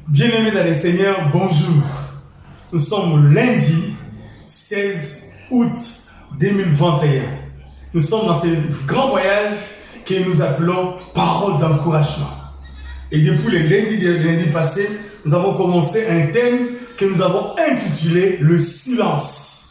Bien-aimés dans le Seigneur, bonjour. Nous sommes lundi 16 août 2021. Nous sommes dans ce grand voyage que nous appelons Parole d'encouragement. Et depuis le lundi passé, nous avons commencé un thème que nous avons intitulé le silence.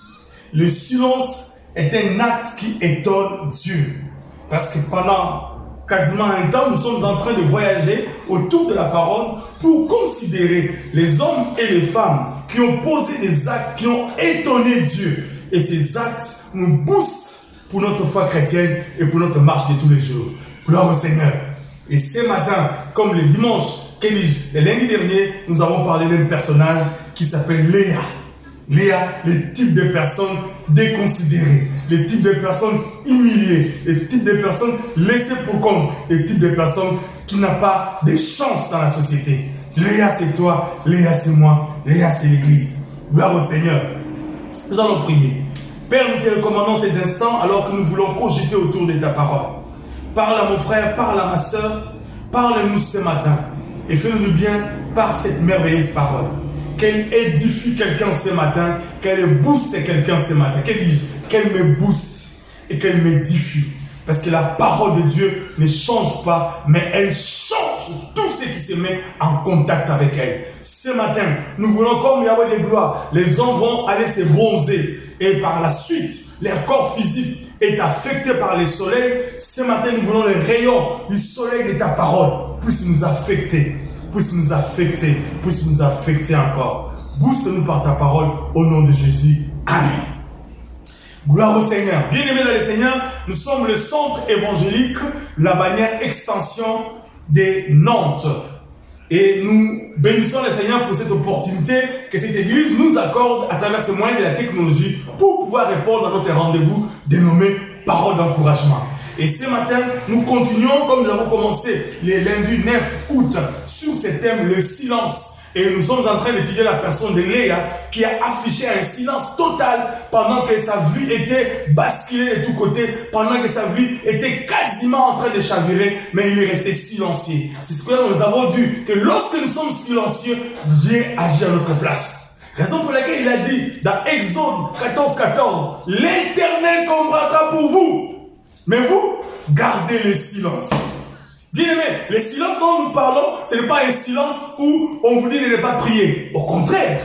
Le silence est un acte qui étonne Dieu. Parce que pendant quasiment un temps, nous sommes en train de voyager autour de la parole pour considérer les hommes et les femmes qui ont posé des actes qui ont étonné Dieu. Et ces actes nous boostent pour notre foi chrétienne et pour notre marche de tous les jours. Gloire au Seigneur. Et ce matin, comme le dimanche, le lundi dernier, nous avons parlé d'un personnage qui s'appelle Léa. Léa, le type de personne déconsidérée, le type de personne humiliée, le type de personne laissée pour compte, le type de personne qui n'a pas de chance dans la société. Léa, c'est toi, Léa, c'est moi, Léa, c'est l'Église. Gloire au Seigneur. Nous allons prier. Père, nous te recommandons ces instants alors que nous voulons cogiter autour de ta parole. Parle à mon frère, parle à ma soeur, parle-nous ce matin et fais-nous bien par cette merveilleuse parole. Qu'elle édifie quelqu'un ce matin, qu'elle booste quelqu'un ce matin. Qu'elle me booste et qu'elle m'édifie. Parce que la parole de Dieu ne change pas, mais elle change tout ce qui se met en contact avec elle. Ce matin, nous voulons comme Yahweh de gloire, les gens vont aller se bronzer et par la suite, leur corps physique est affecté par le soleil. Ce matin, nous voulons les rayons du soleil de ta parole puissent nous affecter. Puisse nous affecter encore. Booste-nous par ta parole au nom de Jésus. Amen. Gloire au Seigneur. Bien-aimés dans le Seigneur, nous sommes le centre évangélique, la bannière extension des Nantes. Et nous bénissons le Seigneur pour cette opportunité que cette église nous accorde à travers ce moyen de la technologie pour pouvoir répondre à notre rendez-vous dénommé Parole d'encouragement. Et ce matin, nous continuons comme nous avons commencé le lundi 9 août sur ce thème, le silence. Et nous sommes en train d'étudier la personne de Léa qui a affiché un silence total pendant que sa vie était basculée de tous côtés, pendant que sa vie était quasiment en train de chavirer, mais il est resté silencieux. C'est ce que nous avons dit, que lorsque nous sommes silencieux, Dieu agit à notre place. Raison pour laquelle il a dit dans Exode 14:14, l'Éternel combattra pour vous. Mais vous, gardez le silence. Bien aimé, le silence dont nous parlons, ce n'est pas un silence où on vous dit de ne pas prier. Au contraire,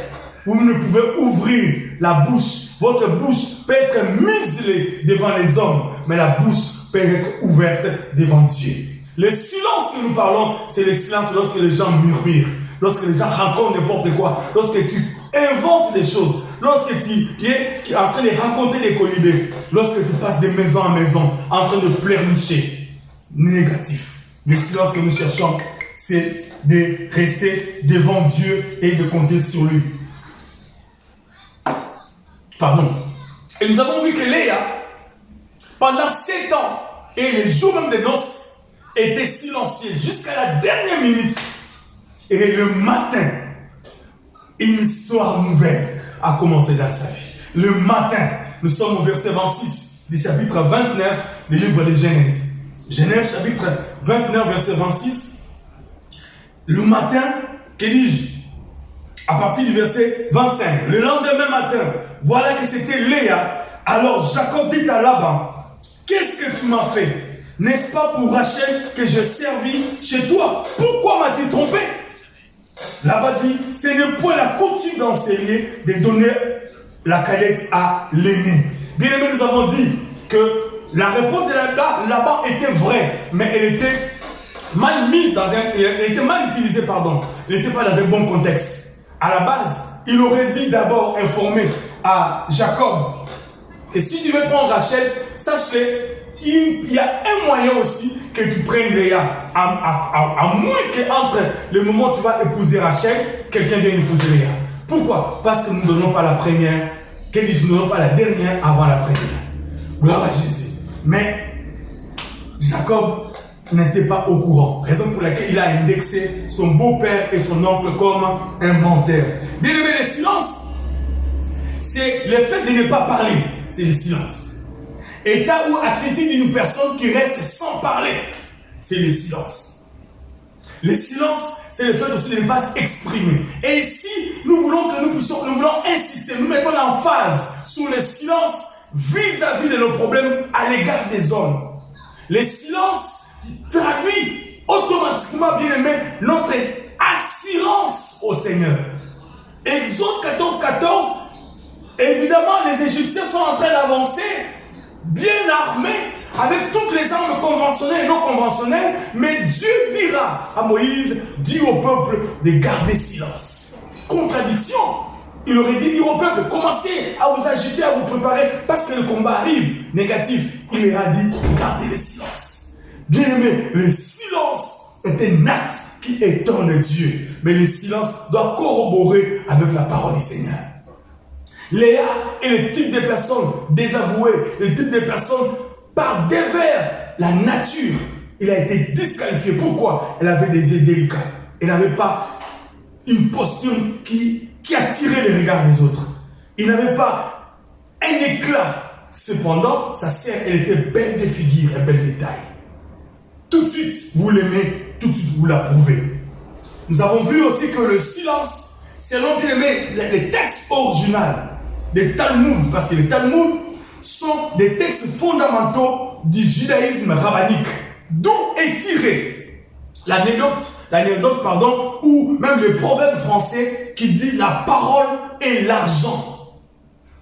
vous ne pouvez ouvrir la bouche. Votre bouche peut être muselée devant les hommes, mais la bouche peut être ouverte devant Dieu. Le silence que nous parlons, c'est le silence lorsque les gens murmurent, lorsque les gens racontent n'importe quoi, lorsque tu inventes des choses, lorsque tu es en train de raconter des colibés, lorsque tu passes de maison en maison en train de pleurnicher. Négatif. Le silence que nous cherchons, c'est de rester devant Dieu et de compter sur lui. Pardon. Et nous avons vu que Léa, pendant 7 ans et les jours même des noces, était silencieuse jusqu'à la dernière minute. Et le matin, une histoire nouvelle a commencé dans sa vie. Le matin, nous sommes au verset 26 du chapitre 29 du livre de Genèse. Genèse chapitre 29 verset 26. Le matin, que dis-je? À partir du verset 25. Le lendemain matin, voilà que c'était Léa. Alors Jacob dit à Laban, qu'est-ce que tu m'as fait? N'est-ce pas pour Rachel que je servis chez toi? Pourquoi m'as-tu trompé? Laban dit, ce n'est point la coutume dans ces lieux de donner la cadette à l'aîné. Bien aimé, nous avons dit que la réponse de Laban était vraie, mais elle était mal mise elle était mal utilisée, pardon. Elle n'était pas dans un bon contexte. À la base, il aurait dit d'abord informer à Jacob que si tu veux prendre Rachel, sache qu'il y a un moyen aussi que tu prennes Léa. À moins qu'entre le moment où tu vas épouser Rachel, quelqu'un vienne épouser Léa. Pourquoi? Parce que nous ne donnons pas la première, nous ne donnons pas la dernière avant la première. Gloire à Jésus. Mais Jacob n'était pas au courant. Raison pour laquelle il a indexé son beau-père et son oncle comme un menteur. Bien aimé, le silence, c'est le fait de ne pas parler. C'est le silence. État ou attitude d'une personne qui reste sans parler, c'est le silence. Le silence, c'est le fait aussi de ne pas s'exprimer. Et ici, nous voulons insister, nous mettons l'emphase sur le silence vis-à-vis de nos problèmes à l'égard des hommes. Le silence traduit automatiquement, bien aimé, notre assurance au Seigneur. Exode 14, 14, évidemment, les Égyptiens sont en train d'avancer, bien armés, avec toutes les armes conventionnelles et non conventionnelles, mais Dieu dira à Moïse, dis au peuple de garder silence. Contradiction. Il aurait dit dire au peuple, commencez à vous agiter, à vous préparer, parce que le combat arrive. Négatif. Il leur a dit, gardez le silence. Bien aimé, le silence est un acte qui étonne Dieu. Mais le silence doit corroborer avec la parole du Seigneur. Léa est le type de personne désavouée, le type de personne par dévers la nature. Il a été disqualifié. Pourquoi? Elle avait des yeux délicats. Elle n'avait pas une posture qui attirait les regards des autres. Il n'avait pas un éclat. Cependant, sa sœur, elle était belle de figure et belle de taille. Tout de suite, vous l'aimez, tout de suite, vous l'approuvez. Nous avons vu aussi que le silence, selon bien aimé, les textes originaux des Talmuds, parce que les Talmuds sont des textes fondamentaux du judaïsme rabbinique, d'où est tiré l'anecdote, ou même le proverbe français qui dit la parole est l'argent,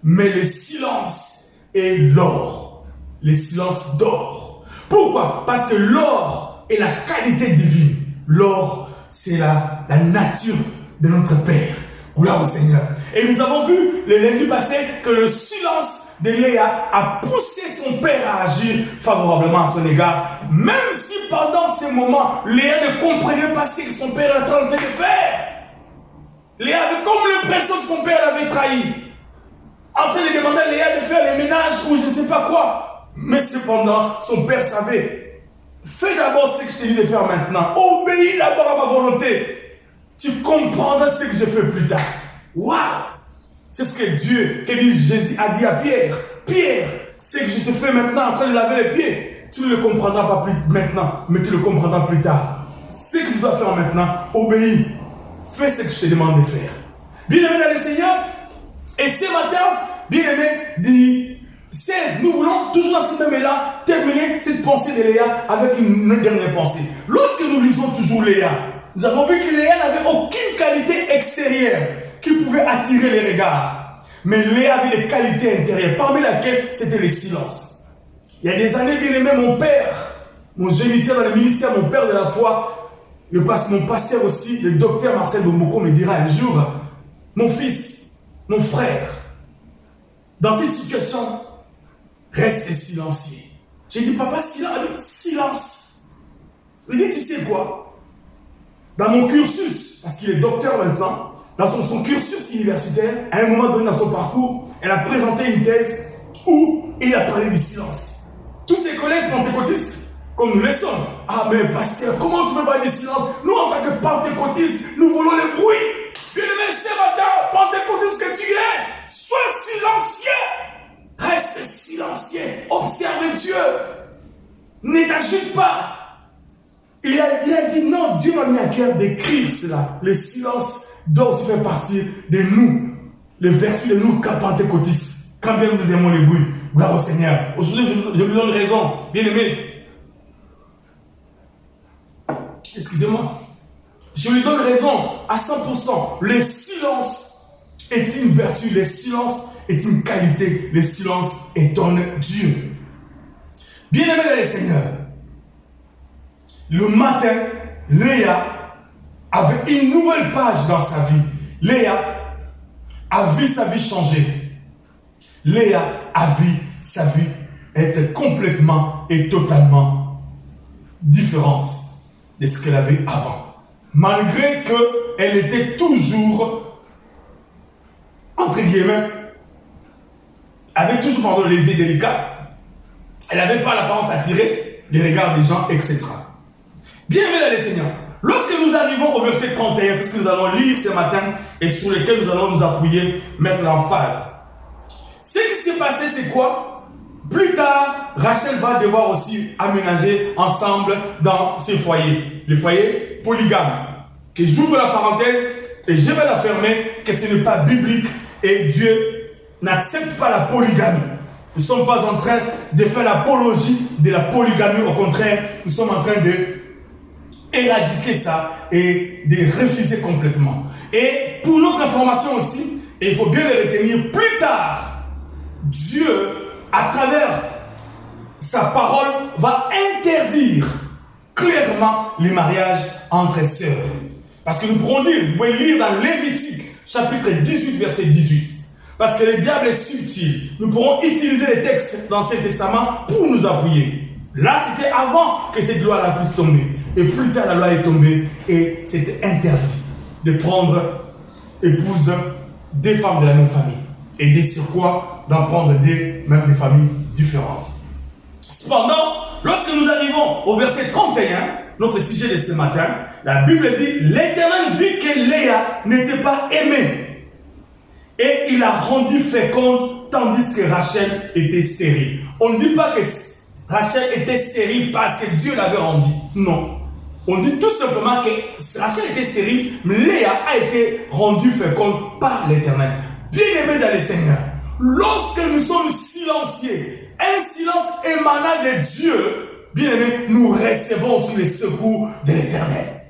mais le silence est l'or. Le silence d'or. Pourquoi? Parce que l'or est la qualité divine. L'or, c'est la nature de notre Père. Gloire au Seigneur. Et nous avons vu le lundi passé que le silence de Léa a poussé son père à agir favorablement à son égard, même si pendant ces moments, Léa ne comprenait pas ce que son père était en train de faire. Léa avait comme l'impression que son père l'avait trahi, en train de demander à Léa de faire les ménages ou je ne sais pas quoi. Mais cependant, son père savait, fais d'abord ce que je te dis de faire maintenant, obéis d'abord à ma volonté. Tu comprendras ce que je fais plus tard. Waouh! C'est ce que Jésus a dit à Pierre. Pierre, ce que je te fais maintenant en train de laver les pieds, tu ne le comprendras pas plus maintenant, mais tu le comprendras plus tard. Ce que tu dois faire maintenant, obéis. Fais ce que je te demande de faire. Bien-aimé dans le Seigneur, et ce matin, bien-aimé, dit 16, nous voulons toujours dans ce thème-là terminer cette pensée de Léa avec une dernière pensée. Lorsque nous lisons toujours Léa, nous avons vu que Léa n'avait aucune qualité extérieure qui pouvait attirer les regards. Mais Léa avait des qualités intérieures, parmi lesquelles c'était le silence. Il y a des années, bien aimé, mon père, mon géniteur dans le ministère, mon père de la foi, mon pasteur aussi, le docteur Marcel Bomboko me dira un jour, mon fils, mon frère, dans cette situation, reste silencieux. J'ai dit, papa, silence. Il dit, tu sais quoi? Dans mon cursus, parce qu'il est docteur maintenant, dans son cursus universitaire, à un moment donné dans son parcours, elle a présenté une thèse où il a parlé du silence. Tous ses collègues pentecôtistes, comme nous le sommes, ah mais pasteur, comment tu peux parler du silence? Nous en tant que pentecôtistes, nous voulons le bruit. Bien-aimé, ce matin, pentecôtiste que tu es, sois silencieux. Reste silencieux, observe Dieu. Ne t'agite pas. Il a dit non, Dieu m'a mis à cœur d'écrire cela. Le silence doit aussi faire partie de nous, les vertus de nous, pentecôtistes. Quand bien nous aimons les bruits, gloire au Seigneur. Aujourd'hui, je lui donne raison, bien aimé. Excusez-moi. Je lui donne raison à 100%. Le silence est une vertu, le silence est une qualité, le silence étonne Dieu. Bien aimé dans le Seigneur. Le matin, Léa avait une nouvelle page dans sa vie. Léa a vu sa vie changer. Léa a vu sa vie être complètement et totalement différente de ce qu'elle avait avant. Malgré qu'elle était toujours, entre guillemets, avait toujours les yeux délicats. Elle n'avait pas l'apparence attirée, les regards des gens, etc. Bien-aimés dans le Seigneur, lorsque nous arrivons au verset 31, c'est ce que nous allons lire ce matin et sur lequel nous allons nous appuyer, mettre l'emphase. Ce qui s'est passé, c'est quoi? Plus tard, Rachel va devoir aussi aménager ensemble dans ce foyer, le foyer polygame. que j'ouvre la parenthèse et je vais la fermer, que ce n'est pas biblique et Dieu n'accepte pas la polygamie. Nous ne sommes pas en train de faire l'apologie de la polygamie, au contraire, nous sommes en train de éradiquer ça et de refuser complètement. Et pour notre information aussi, et il faut bien le retenir, plus tard, Dieu, à travers sa parole, va interdire clairement les mariages entre sœurs. Parce que nous pourrons dire, vous pouvez lire dans Lévitique, chapitre 18, verset 18. Parce que le diable est subtil. Nous pourrons utiliser les textes dans l'Ancien Testament pour nous appuyer. Là, c'était avant que cette loi-là puisse tomber. Et plus tard, la loi est tombée et c'était interdit de prendre épouse des femmes de la même famille. Et des sur quoi d'en prendre même des familles différentes. Cependant, lorsque nous arrivons au verset 31, notre sujet de ce matin, la Bible dit, l'Éternel vit que Léa n'était pas aimée. Et il a rendu féconde tandis que Rachel était stérile. On ne dit pas que Rachel était stérile parce que Dieu l'avait rendue. Non. On dit tout simplement que Rachel était stérile, mais Léa a été rendue féconde par l'Éternel. Bien-aimés dans le Seigneur, lorsque nous sommes silencieux, un silence émanant de Dieu, bien-aimés, nous recevons aussi les secours de l'Éternel.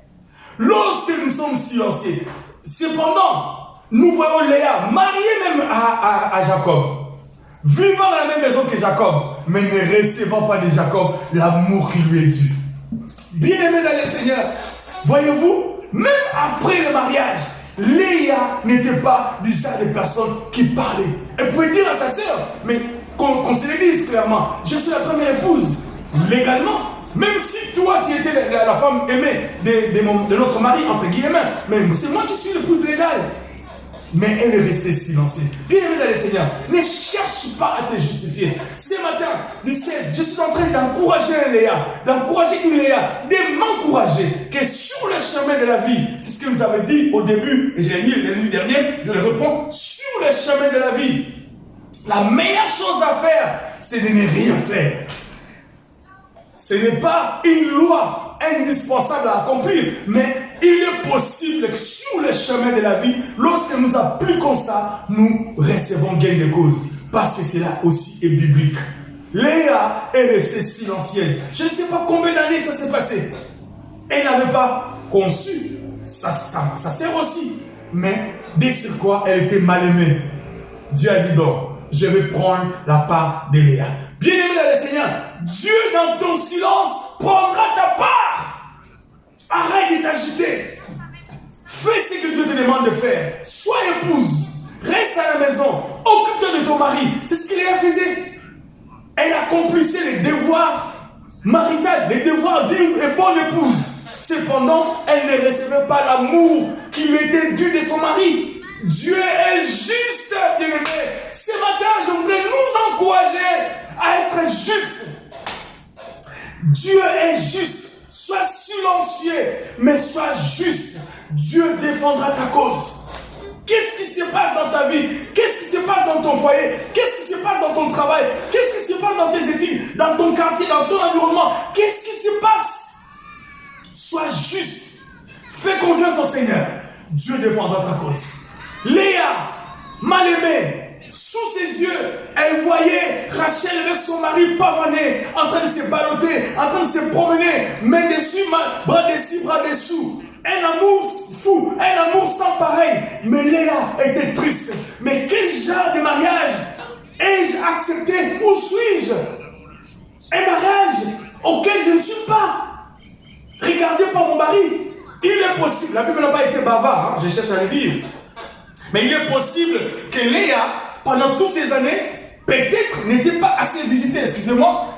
Lorsque nous sommes silencieux, cependant, nous voyons Léa mariée même à Jacob, vivant dans la même maison que Jacob, mais ne recevant pas de Jacob l'amour qui lui est dû. Bien-aimés dans le Seigneur, voyez-vous, même après le mariage, Léa n'était pas déjà des personnes qui parlaient. Elle pouvait dire à sa sœur, mais qu'on se le dise clairement, je suis la première épouse, légalement. Même si toi tu étais la femme aimée de notre mari, entre guillemets, mais c'est moi qui suis l'épouse légale. Mais elle est restée silencieuse. Bien-aimé dans le Seigneur, ne cherche pas à te justifier. Ce matin, le 16, je suis en train d'encourager Léa, d'encourager une Léa, de m'encourager que sur le chemin de la vie, c'est ce que vous avez dit au début, et je l'ai dit la nuit dernière, je le reprends, sur le chemin de la vie, la meilleure chose à faire, c'est de ne rien faire. Ce n'est pas une loi indispensable à accomplir, mais il est possible que sur le chemin de la vie, lorsque nous appliquons ça, nous recevons gain de cause. Parce que cela aussi est biblique. Léa est restée silencieuse. Je ne sais pas combien d'années ça s'est passé. Elle n'avait pas conçu. Ça sert aussi. Mais dès sur quoi elle était mal aimée. Dieu a dit donc, je vais prendre la part de Léa. Bien-aimé dans le Seigneur, Dieu dans ton silence prendra ta part. Arrête de t'agiter. Fais ce que Dieu te demande de faire. Sois épouse. Reste à la maison. Occupe-toi de ton mari. C'est ce qu'il a fait. Elle accomplissait les devoirs maritaux, les devoirs d'une et bonne épouse. Cependant, elle ne recevait pas l'amour qui lui était dû de son mari. Dieu est juste, bien-aimé. Ce matin, je voudrais nous encourager à être juste. Dieu est juste. Sois silencieux, mais sois juste. Dieu défendra ta cause. Qu'est-ce qui se passe dans ta vie? Qu'est-ce qui se passe dans ton foyer? Qu'est-ce qui se passe dans ton travail? Qu'est-ce qui se passe dans tes études? Dans ton quartier, dans ton environnement? Qu'est-ce qui se passe? Sois juste. Fais confiance au Seigneur. Dieu défendra ta cause. Léa, mal aimée, sous ses yeux, elle voyait Rachel avec son mari pavaner, en train de se balloter, en train de se promener, main dessus, bras dessus, bras dessous. Un amour fou, un amour sans pareil. Mais Léa était triste. Mais quel genre de mariage ai-je accepté? Où suis-je? Un mariage auquel je ne suis pas regardé par mon mari. Il est possible, la Bible n'a pas été bavard, je cherche à le dire. Mais il est possible que Léa, pendant toutes ces années, peut-être n'était pas assez visitée. Excusez-moi.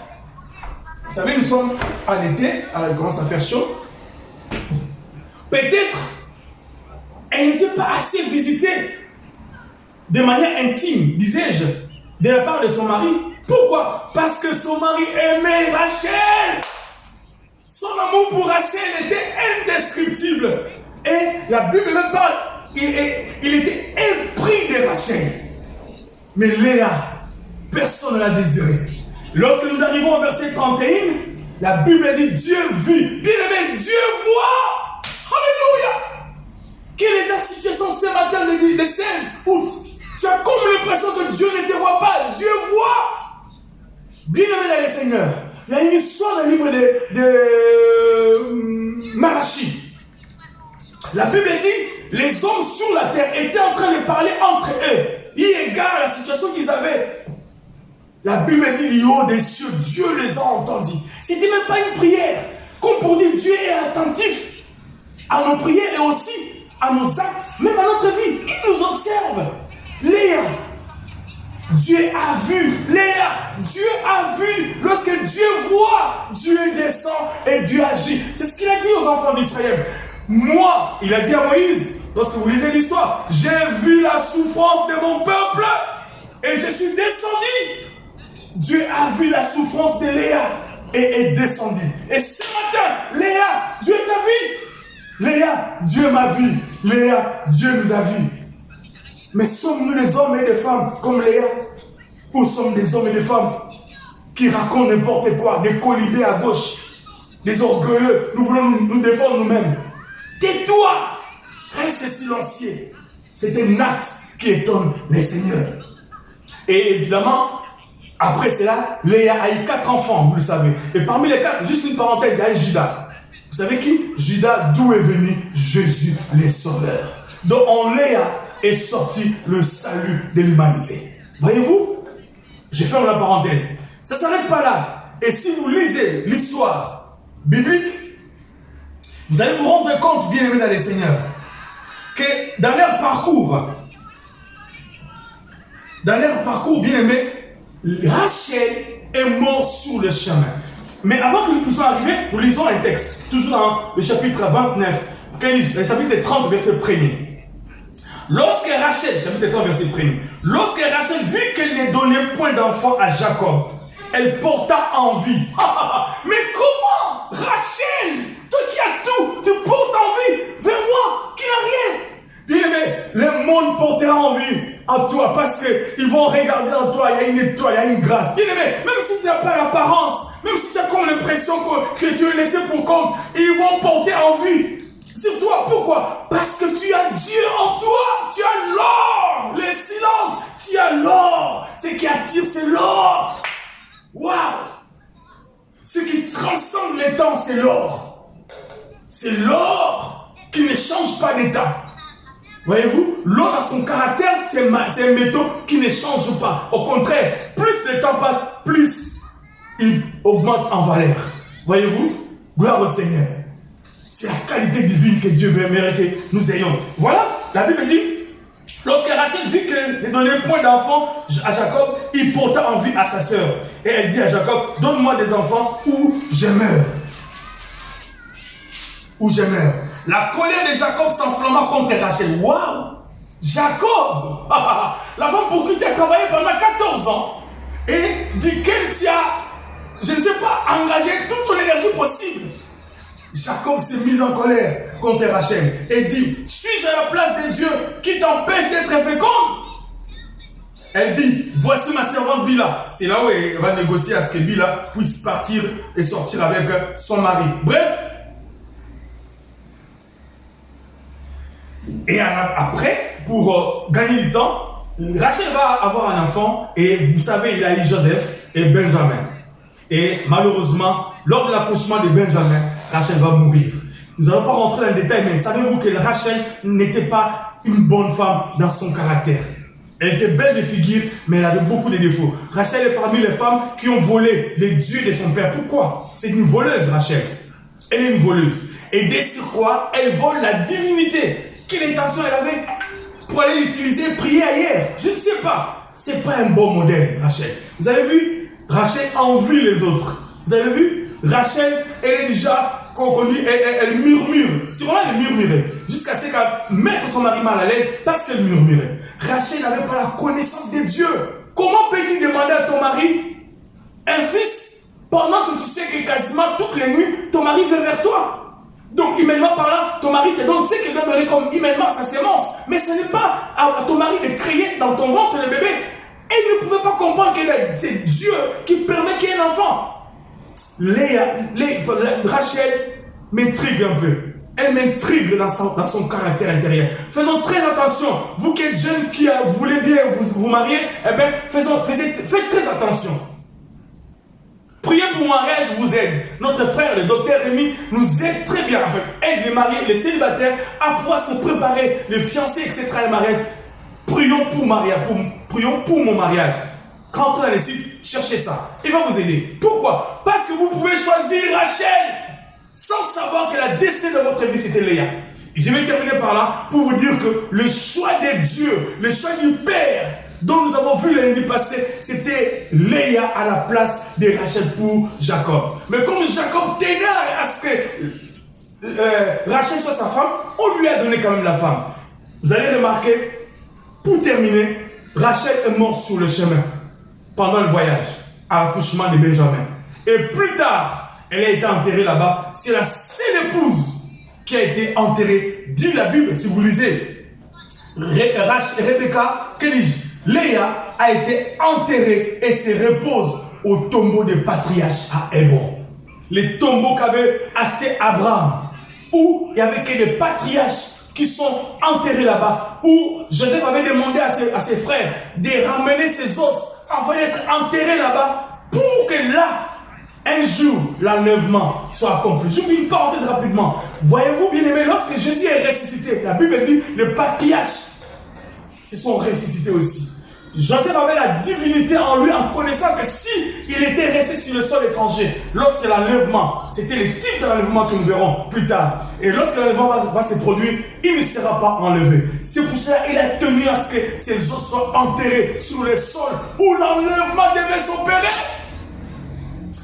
Vous savez, nous sommes à l'été, alors il commence à faire chaud. Peut-être, elle n'était pas assez visitée de manière intime, disais-je, de la part de son mari. Pourquoi? Parce que son mari aimait Rachel. Son amour pour Rachel était indescriptible. Et la Bible me parle, il était épris de Rachel. Mais Léa, personne ne l'a désiré. Lorsque nous arrivons au verset 31, la Bible dit Dieu vit. Bien aimé, Dieu voit. Alléluia. le 16 août, tu as comme l'impression que Dieu ne te voit pas. Dieu voit. Bien aimé dans le Seigneur, il y a une histoire dans le livre de Malachie. La Bible dit, les hommes sur la terre étaient en train de parler entre eux. Eu égard à la situation qu'ils avaient. La Bible dit, du haut des cieux, Dieu les a entendus. C'était même pas une prière. Comme pour dire, Dieu est attentif à nos prières et aussi à nos actes, même à notre vie. Il nous observe. Léa, Dieu a vu. Léa, Dieu a vu. Lorsque Dieu voit, Dieu descend et Dieu agit. C'est ce qu'il a dit aux enfants d'Israël. Moi, il a dit à Moïse, lorsque vous lisez l'histoire, j'ai vu la souffrance de mon peuple et je suis descendu. Dieu a vu la souffrance de Léa et est descendu. Et ce matin, Léa, Dieu t'a vu. Léa, Dieu m'a vu. Léa, Dieu nous a vus. Mais sommes-nous des hommes et des femmes comme Léa? Ou sommes des hommes et des femmes qui racontent n'importe quoi, des colibés à gauche, des orgueilleux, nous voulons nous défendre nous-mêmes? Tais-toi, reste silencieux. C'est un acte qui étonne les seigneurs. Et évidemment, après cela, Léa a eu 4 enfants, vous le savez. Et parmi les 4, juste une parenthèse, il y a Judas. Vous savez qui? Judas, d'où est venu Jésus, le Sauveur. Donc en Léa est sorti le salut de l'humanité. Voyez-vous? J'ai fermé la parenthèse. Ça ne s'arrête pas là. Et si vous lisez l'histoire biblique, vous allez vous rendre compte, bien aimés dans les seigneurs, que dans leur parcours, bien aimés, Rachel est morte sur le chemin. Mais avant que nous puissions arriver, nous lisons un texte, toujours dans le chapitre 29, le chapitre 30, verset 1er. Lorsque Rachel, chapitre 30, verset 1er, lorsque Rachel vit qu'elle ne donnait point d'enfant à Jacob, elle porta envie. Mais comment, Rachel, toi qui as tout, tu portes envie vers moi, qui n'a rien? Bien aimé, le monde portera envie en toi parce qu'ils vont regarder en toi, il y a une étoile, il y a une grâce. Bien aimé, même si tu n'as pas l'apparence, même si tu as comme l'impression que tu es laissé pour compte, ils vont porter envie sur toi. Pourquoi? Parce que tu as Dieu en toi, tu as l'or, le silence, tu as l'or. Ce qui attire, c'est l'or. Waouh! Ce qui transcende les temps, c'est l'or. C'est l'or qui ne change pas d'état. Voyez-vous, l'or dans son caractère, c'est un métaux qui ne change pas. Au contraire, plus le temps passe, plus il augmente en valeur. Voyez-vous, gloire au Seigneur. C'est la qualité divine que Dieu veut que nous ayons. Voilà, la Bible dit, lorsque Rachel vit qu'elle ne donnait point d'enfants à Jacob, il porta envie à sa sœur. Et elle dit à Jacob, donne-moi des enfants ou je meurs. Ou je meurs. La colère de Jacob s'enflamma contre Rachel. Waouh! Jacob! La femme pour qui tu as travaillé pendant 14 ans et duquel tu as, je ne sais pas, engagé toute ton énergie possible. Jacob s'est mis en colère contre Rachel et dit, suis-je à la place de Dieu qui t'empêche d'être féconde? Elle dit, voici ma servante Bila. C'est là où elle va négocier à ce que Bila puisse partir et sortir avec son mari. Bref, et après, pour gagner du temps, Rachel va avoir un enfant et vous savez, il a eu Joseph et Benjamin. Et malheureusement, lors de l'accouchement de Benjamin, Rachel va mourir. Nous n'allons pas rentrer dans le détail, mais savez-vous que Rachel n'était pas une bonne femme dans son caractère. Elle était belle de figure, mais elle avait beaucoup de défauts. Rachel est parmi les femmes qui ont volé les dieux de son père. Pourquoi? C'est une voleuse, Rachel. Elle est une voleuse. Et dès sur quoi, elle vole la divinité. Quelle intention elle avait pour aller l'utiliser, prier ailleurs? Je ne sais pas. C'est pas un bon modèle, Rachel. Vous avez vu? Rachel envie les autres. Vous avez vu? Rachel, elle est déjà, elle murmure. Si on a elle murmurait, jusqu'à ce qu'elle mette son mari mal à l'aise parce qu'elle murmurait. Rachel n'avait pas la connaissance de Dieu. Comment peux-tu demander à ton mari un fils pendant que tu sais que quasiment toutes les nuits, ton mari vient vers toi? Donc, humainement parlant, ton mari te donne ce qu'il doit donner comme humainement sa sémence. Mais ce n'est pas à ton mari de créer dans ton ventre le bébé. Elle ne pouvait pas comprendre que c'est Dieu qui permet qu'il y ait un enfant. Rachel m'intrigue un peu. Elle m'intrigue dans son caractère intérieur. Faisons très attention. Vous qui êtes jeunes, qui voulez bien vous marier, eh bien, faites très attention. Priez pour mariage vous aide. Notre frère, le docteur Rémi, nous aide très bien. En fait, aide les mariés, les célibataires à pouvoir se préparer, les fiancés, etc. Le mariage. Prions pour prions pour mon mariage. Rentrez dans les sites, cherchez ça. Il va vous aider. Pourquoi? Parce que vous pouvez choisir Rachel sans savoir que la destinée de votre vie c'était Léa. Et je vais terminer par là pour vous dire que le choix des dieux, le choix du Père dont nous avons vu l'année passée, c'était Léa à la place de Rachel pour Jacob. Mais comme Jacob tenait à ce que Rachel soit sa femme, on lui a donné quand même la femme. Vous allez remarquer, pour terminer, Rachel est morte sur le chemin pendant le voyage à l'accouchement de Benjamin. Et plus tard, elle a été enterrée là-bas. C'est la seule épouse qui a été enterrée, dit la Bible, si vous lisez. Rebecca, que dis-je? Léa a été enterrée et se repose au tombeau des patriarches à Hébron. Les tombeaux qu'avait acheté Abraham, où il n'y avait que des patriarches qui sont enterrés là-bas, où Joseph avait demandé à ses frères de ramener ses os afin d'être enterrés là-bas pour que là, un jour, l'enlèvement soit accompli. Je vous fais une parenthèse rapidement. Voyez-vous, bien aimé, lorsque Jésus est ressuscité, la Bible dit, les patriarches se sont ressuscités aussi. Joseph avait la divinité en lui en connaissant que si il était resté sur le sol étranger, lorsque l'enlèvement, c'était le type de l'enlèvement que nous verrons plus tard, et lorsque l'enlèvement va se produire, il ne sera pas enlevé. C'est pour cela qu'il a tenu à ce que ses os soient enterrés sur le sol où l'enlèvement devait s'opérer.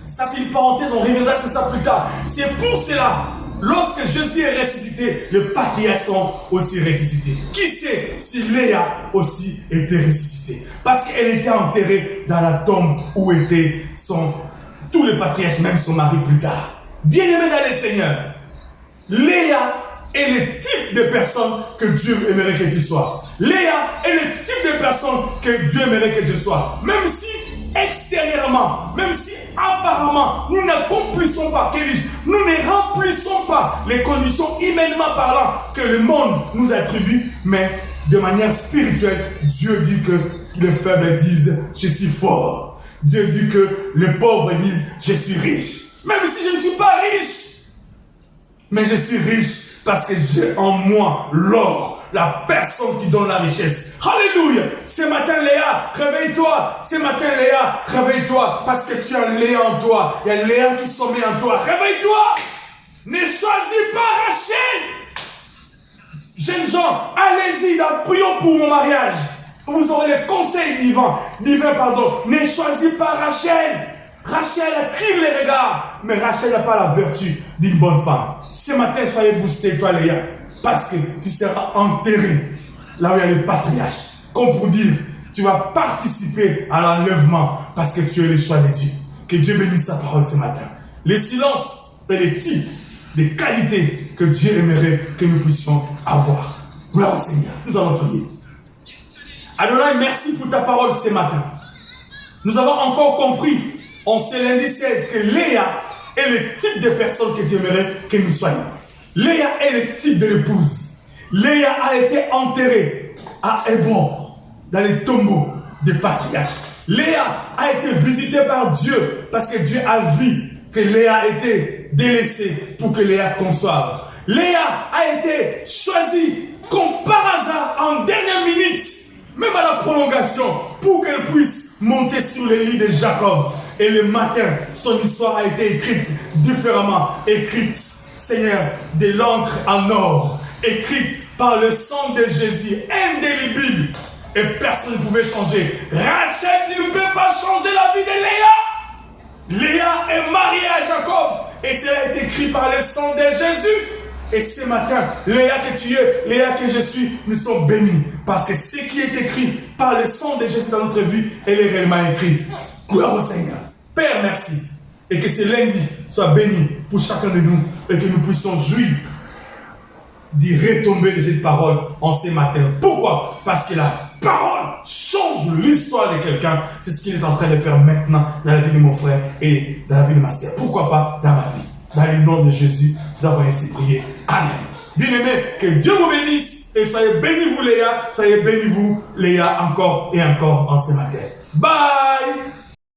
Ça c'est une parenthèse, on reviendra sur ça plus tard. C'est pour cela, lorsque Jésus est ressuscité, les patriarches sont aussi ressuscités. Qui sait si Léa aussi était ressuscitée? Parce qu'elle était enterrée dans la tombe où étaient tous les patriarches, même son mari plus tard. Bien-aimés dans le Seigneur, Léa est le type de personne que Dieu aimerait que tu sois. Léa est le type de personne que Dieu aimerait que tu sois. Même si extérieurement, même si apparemment nous n'accomplissons pas, nous ne remplissons pas les conditions humainement parlant que le monde nous attribue, mais de manière spirituelle, Dieu dit que les faibles disent je suis fort. Dieu dit que les pauvres disent je suis riche. Même si je ne suis pas riche, mais je suis riche parce que j'ai en moi l'or, la personne qui donne la richesse. Alléluia. Ce matin, Léa, réveille-toi. Ce matin, Léa, réveille-toi. Parce que tu as Léa en toi. Il y a Léa qui sommeille en toi. Réveille-toi. Ne choisis pas Rachel. Jeunes gens, allez-y, prions pour mon mariage. Vous aurez les conseils divins. Ne choisis pas Rachel. Rachel attire les regards. Mais Rachel n'a pas la vertu d'une bonne femme. Ce matin, soyez boostés, toi, Léa. Parce que tu seras enterré là où il y a les patriarches. Comme pour dire, tu vas participer à l'enlèvement parce que tu es le choix de Dieu. Que Dieu bénisse sa parole ce matin. Les silences et les types de qualités que Dieu aimerait que nous puissions avoir. Gloire au Seigneur. Nous allons prier. Adonai, merci pour ta parole ce matin. Nous avons encore compris, en ce lundi 16, que Léa est le type de personne que Dieu aimerait que nous soyons. Léa est le type de l'épouse. Léa a été enterrée à Hébron, dans les tombeaux des patriarches. Léa a été visitée par Dieu parce que Dieu a vu que Léa était délaissée pour que Léa conçoive. Léa a été choisie comme par hasard en dernière minute, même à la prolongation, pour qu'elle puisse monter sur les lits de Jacob. Et le matin, son histoire a été écrite différemment, écrite, Seigneur, de l'encre en or, écrite par le sang de Jésus, indélébile, et personne ne pouvait changer. Rachel, tu ne peux pas changer la vie de Léa. Léa est mariée à Jacob, et cela est écrit par le sang de Jésus. Et ce matin, Léa que tu es, Léa que je suis, nous sommes bénis, parce que ce qui est écrit par le sang de Jésus dans notre vie, elle est réellement écrit. Gloire au Seigneur. Père, merci. Et que ce lundi soit béni pour chacun de nous, et que nous puissions jouir d'y retomber de cette parole en ce matin. Pourquoi? Parce que la parole change l'histoire de quelqu'un. C'est ce qu'il est en train de faire maintenant dans la vie de mon frère et dans la vie de ma sœur. Pourquoi pas dans ma vie? Dans le nom de Jésus, nous avons ainsi prié. Amen. Bien-aimés, que Dieu vous bénisse et soyez bénis vous Léa, soyez bénis vous Léa encore et encore en ce matin. Bye!